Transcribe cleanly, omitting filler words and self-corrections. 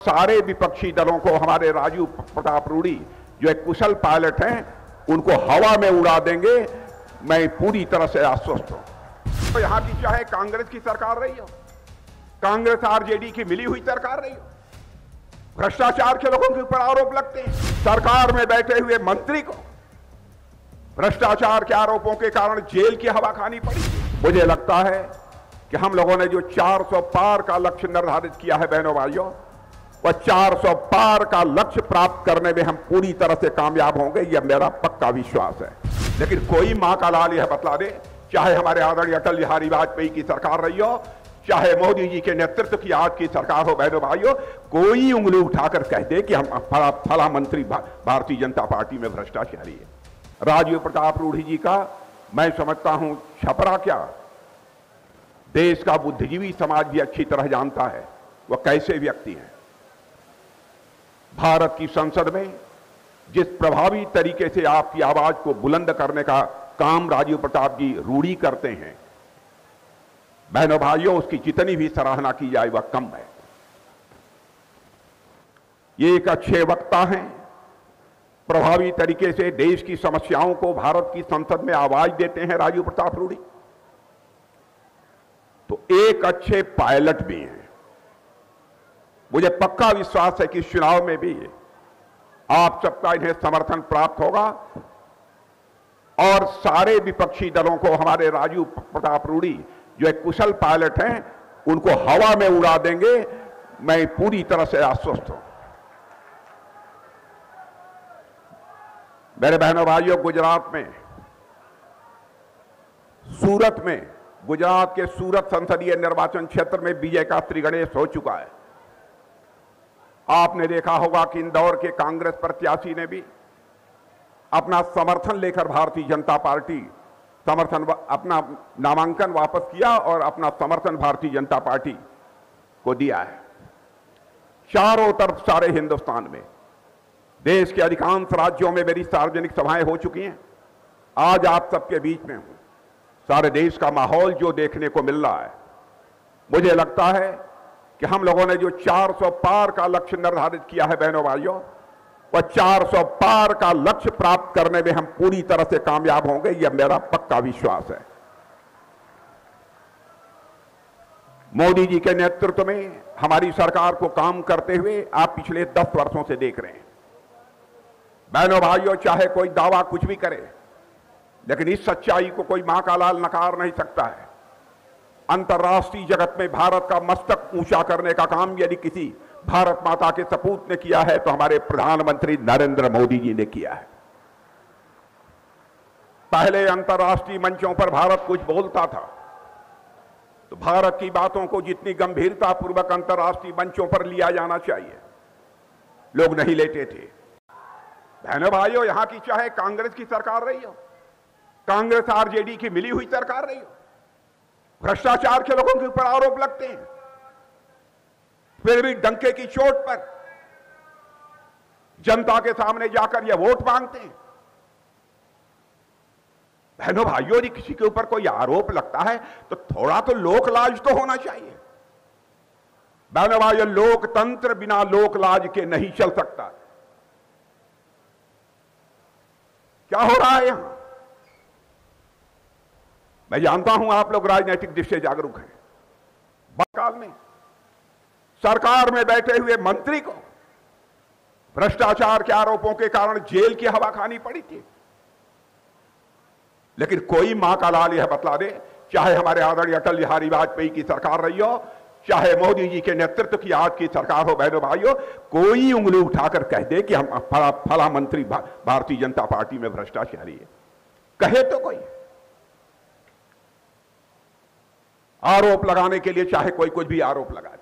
सारे विपक्षी दलों को हमारे राजीव प्रताप रूडी जो एक कुशल पायलट हैं, उनको हवा में उड़ा देंगे। मैं पूरी तरह से आश्वस्त हूं। तो यहां की चाहे कांग्रेस की सरकार रही हो, कांग्रेस आरजेडी की मिली हुई सरकार रही हो, भ्रष्टाचार के लोगों के ऊपर आरोप लगते हैं। सरकार में बैठे हुए मंत्री को भ्रष्टाचार के आरोपों के कारण जेल की हवा खानी पड़ी। मुझे लगता है कि हम लोगों ने जो 400 पार का लक्ष्य निर्धारित किया है बहनों भाइयों, वह 400 पार का लक्ष्य प्राप्त करने में हम पूरी तरह से कामयाब होंगे, यह मेरा पक्का विश्वास है। लेकिन कोई मां का लाल यह बतला दे, चाहे हमारे आदरणीय अटल बिहारी वाजपेयी की सरकार रही हो, चाहे मोदी जी के नेतृत्व की आज की सरकार हो, बहनों भाइयों, कोई उंगली उठाकर कह दे कि हम फला मंत्री भारतीय जनता पार्टी में भ्रष्टाचारी है। राजीव प्रताप रूडी जी का मैं समझता हूं छपरा क्या, देश का बुद्धिजीवी समाज भी अच्छी तरह जानता है वह कैसे व्यक्ति हैं। भारत की संसद में जिस प्रभावी तरीके से आपकी आवाज को बुलंद करने का काम राजीव प्रताप जी रूडी करते हैं, बहनों भाइयों, उसकी जितनी भी सराहना की जाए वह कम है। ये एक अच्छे वक्ता हैं, प्रभावी तरीके से देश की समस्याओं को भारत की संसद में आवाज देते हैं राजीव प्रताप रूडी। तो एक अच्छे पायलट भी हैं। मुझे पक्का विश्वास है कि इस चुनाव में भी आप सबका इन्हें समर्थन प्राप्त होगा और सारे विपक्षी दलों को हमारे राजीव प्रताप रूडी जो एक कुशल पायलट हैं, उनको हवा में उड़ा देंगे। मैं पूरी तरह से आश्वस्त हूं। मेरे बहनों भाइयों, गुजरात में, सूरत में, गुजरात के सूरत संसदीय निर्वाचन क्षेत्र में विजय का त्रिगणेश हो चुका है। आपने देखा होगा कि इंदौर के कांग्रेस प्रत्याशी ने भी अपना समर्थन लेकर भारतीय जनता पार्टी अपना नामांकन वापस किया और अपना समर्थन भारतीय जनता पार्टी को दिया है। चारों तरफ सारे हिंदुस्तान में, देश के अधिकांश राज्यों में मेरी सार्वजनिक सभाएं हो चुकी हैं। आज आप सबके बीच में हूं। सारे देश का माहौल जो देखने को मिल रहा है, मुझे लगता है कि हम लोगों ने जो 400 पार का लक्ष्य निर्धारित किया है बहनों भाइयों, वह 400 पार का लक्ष्य प्राप्त करने में हम पूरी तरह से कामयाब होंगे, यह मेरा पक्का विश्वास है। मोदी जी के नेतृत्व में हमारी सरकार को काम करते हुए आप पिछले 10 वर्षों से देख रहे हैं। बहनों भाइयों, चाहे कोई दावा कुछ भी करे, लेकिन इस सच्चाई को कोई मां का लाल नकार नहीं सकता है। अंतर्राष्ट्रीय जगत में भारत का मस्तक ऊंचा करने का काम यदि किसी भारत माता के सपूत ने किया है तो हमारे प्रधानमंत्री नरेंद्र मोदी जी ने किया है। पहले अंतर्राष्ट्रीय मंचों पर भारत कुछ बोलता था तो भारत की बातों को जितनी गंभीरता पूर्वक अंतर्राष्ट्रीय मंचों पर लिया जाना चाहिए, लोग नहीं लेते थे। बहनों भाइयों, यहां की चाहे कांग्रेस की सरकार रही हो, कांग्रेस आरजेडी की मिली हुई सरकार रही हो, भ्रष्टाचार के लोगों के ऊपर आरोप लगते हैं, फिर भी डंके की चोट पर जनता के सामने जाकर यह वोट मांगते हैं। बहनों भाइयों, यदि किसी के ऊपर कोई आरोप लगता है तो थोड़ा तो लोक लाज तो होना चाहिए। बहनों भाइयों, लोकतंत्र बिना लोक लाज के नहीं चल सकता। क्या हो रहा है यहां? मैं जानता हूं आप लोग राजनीतिक दृष्टि से जागरूक हैं। बकाल में सरकार में बैठे हुए मंत्री को भ्रष्टाचार के आरोपों के कारण जेल की हवा खानी पड़ी थी। लेकिन कोई मां का लाल यह बतला दे, चाहे हमारे आदरणीय अटल बिहारी वाजपेयी की सरकार रही हो, चाहे मोदी जी के नेतृत्व की आज की सरकार हो, बहनों भाइयों, कोई उंगली उठाकर कह दे कि हम फला मंत्री भारतीय जनता पार्टी में भ्रष्टाचारी है। कहे तो कोई। आरोप लगाने के लिए चाहे कोई कुछ भी आरोप लगाए।